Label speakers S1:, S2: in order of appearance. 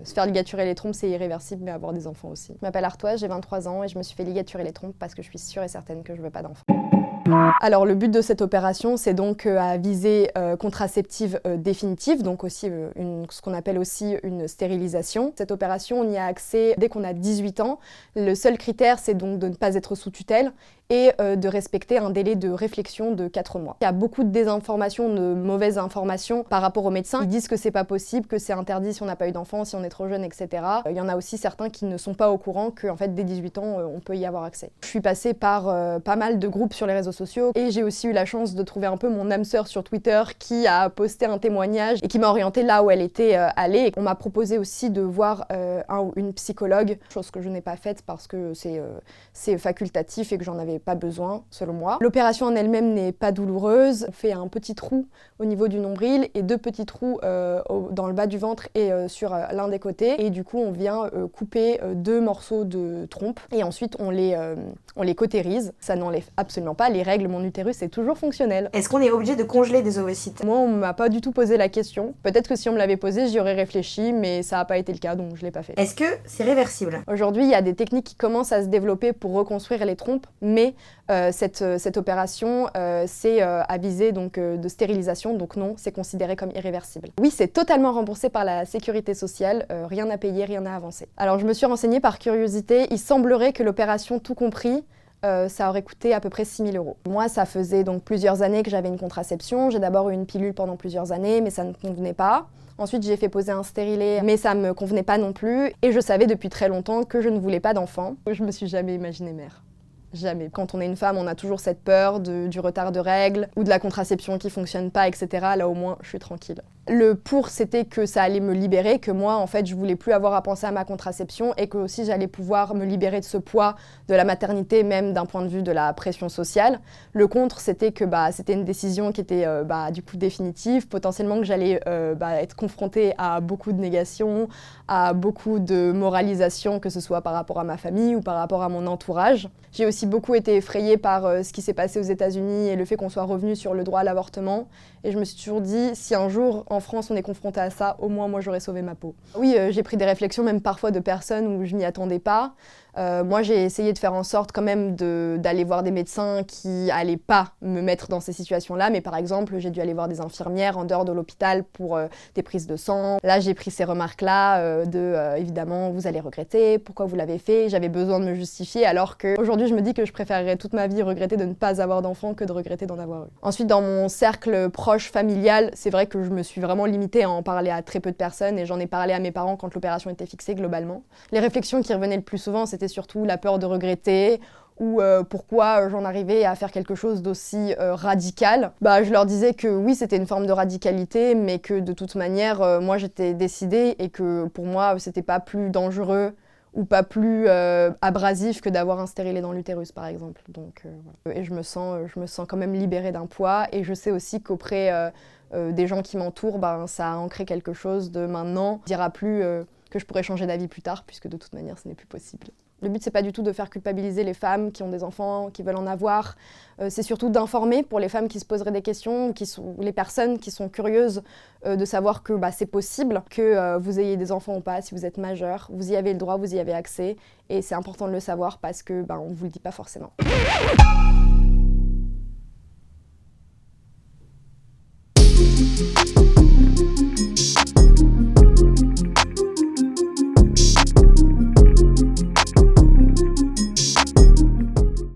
S1: Se faire ligaturer les trompes, c'est irréversible, mais avoir des enfants aussi. Je m'appelle Artoise, j'ai 23 ans et je me suis fait ligaturer les trompes parce que je suis sûre et certaine que je veux pas d'enfants. Alors le but de cette opération, c'est donc à visée contraceptive définitive, donc aussi ce qu'on appelle aussi une stérilisation. Cette opération, on y a accès dès qu'on a 18 ans. Le seul critère, c'est donc de ne pas être sous tutelle et de respecter un délai de réflexion de 4 mois. Il y a beaucoup de désinformations, de mauvaises informations par rapport aux médecins. Ils disent que c'est pas possible, que c'est interdit si on n'a pas eu d'enfant, si on est trop jeune, etc. Il y en a aussi certains qui ne sont pas au courant qu'en fait dès 18 ans, on peut y avoir accès. Je suis passée par pas mal de groupes sur les réseaux sociaux et j'ai aussi eu la chance de trouver un peu mon âme sœur sur Twitter qui a posté un témoignage et qui m'a orientée là où elle était allée. On m'a proposé aussi de voir un ou une psychologue, chose que je n'ai pas faite parce que c'est facultatif et que j'en avais pas besoin, selon moi. L'opération en elle-même n'est pas douloureuse. On fait un petit trou au niveau du nombril et 2 petits trous dans le bas du ventre et sur l'un des côtés. Et du coup, on vient couper 2 morceaux de trompe et ensuite on les cautérise. Ça n'enlève absolument pas les règles. Mon utérus est toujours fonctionnel.
S2: Est-ce qu'on est obligé de congeler des ovocytes?
S1: Moi, on m'a pas du tout posé la question. Peut-être que si on me l'avait posé, j'y aurais réfléchi, mais ça n'a pas été le cas, donc je l'ai pas fait.
S2: Est-ce que c'est réversible?
S1: Aujourd'hui, il y a des techniques qui commencent à se développer pour reconstruire les trompes, mais cette opération, c'est à visée donc, de stérilisation, donc non, c'est considéré comme irréversible. Oui, c'est totalement remboursé par la sécurité sociale, rien à payer, rien à avancer. Alors je me suis renseignée par curiosité, il semblerait que l'opération tout compris, ça aurait coûté à peu près 6 000 €. Moi, ça faisait donc plusieurs années que j'avais une contraception. J'ai d'abord eu une pilule pendant plusieurs années, mais ça ne me convenait pas. Ensuite, j'ai fait poser un stérilet, mais ça me convenait pas non plus. Et je savais depuis très longtemps que je ne voulais pas d'enfant. Je me suis jamais imaginée mère. Jamais. Quand on est une femme, on a toujours cette peur du retard de règles ou de la contraception qui fonctionne pas, etc. Là, au moins, je suis tranquille. Le pour, c'était que ça allait me libérer, que moi, en fait, je voulais plus avoir à penser à ma contraception et que aussi j'allais pouvoir me libérer de ce poids de la maternité, même d'un point de vue de la pression sociale. Le contre, c'était que c'était une décision qui était du coup définitive, potentiellement que j'allais être confrontée à beaucoup de négations, à beaucoup de moralisation, que ce soit par rapport à ma famille ou par rapport à mon entourage. J'ai aussi beaucoup été effrayée par ce qui s'est passé aux États-Unis et le fait qu'on soit revenu sur le droit à l'avortement. Et je me suis toujours dit, si un jour en France on est confronté à ça, au moins moi j'aurais sauvé ma peau. Oui, j'ai pris des réflexions même parfois de personnes où je m'y attendais pas. Moi j'ai essayé de faire en sorte quand même d'aller voir des médecins qui allaient pas me mettre dans ces situations-là, mais par exemple j'ai dû aller voir des infirmières en dehors de l'hôpital pour des prises de sang. Là j'ai pris ces remarques-là évidemment vous allez regretter, pourquoi vous l'avez fait, j'avais besoin de me justifier alors qu'aujourd'hui je me dis que je préférerais toute ma vie regretter de ne pas avoir d'enfant que de regretter d'en avoir eu. Ensuite dans mon cercle proche familial, c'est vrai que je me suis vraiment limitée à en parler à très peu de personnes et j'en ai parlé à mes parents quand l'opération était fixée globalement. Les réflexions qui revenaient le plus souvent c'était surtout la peur de regretter ou pourquoi j'en arrivais à faire quelque chose d'aussi radical. Je leur disais que oui, c'était une forme de radicalité, mais que de toute manière, moi j'étais décidée et que pour moi, c'était pas plus dangereux ou pas plus abrasif que d'avoir un stérilet dans l'utérus, par exemple. Donc, voilà. Et je me sens quand même libérée d'un poids et je sais aussi qu'auprès des gens qui m'entourent, ça a ancré quelque chose de maintenant. On ne dira plus que je pourrais changer d'avis plus tard, puisque de toute manière, ce n'est plus possible. Le but, c'est pas du tout de faire culpabiliser les femmes qui ont des enfants, qui veulent en avoir. C'est surtout d'informer pour les femmes qui se poseraient des questions, ou les personnes qui sont curieuses de savoir que c'est possible, que vous ayez des enfants ou pas, si vous êtes majeur. Vous y avez le droit, vous y avez accès. Et c'est important de le savoir parce que on vous le dit pas forcément.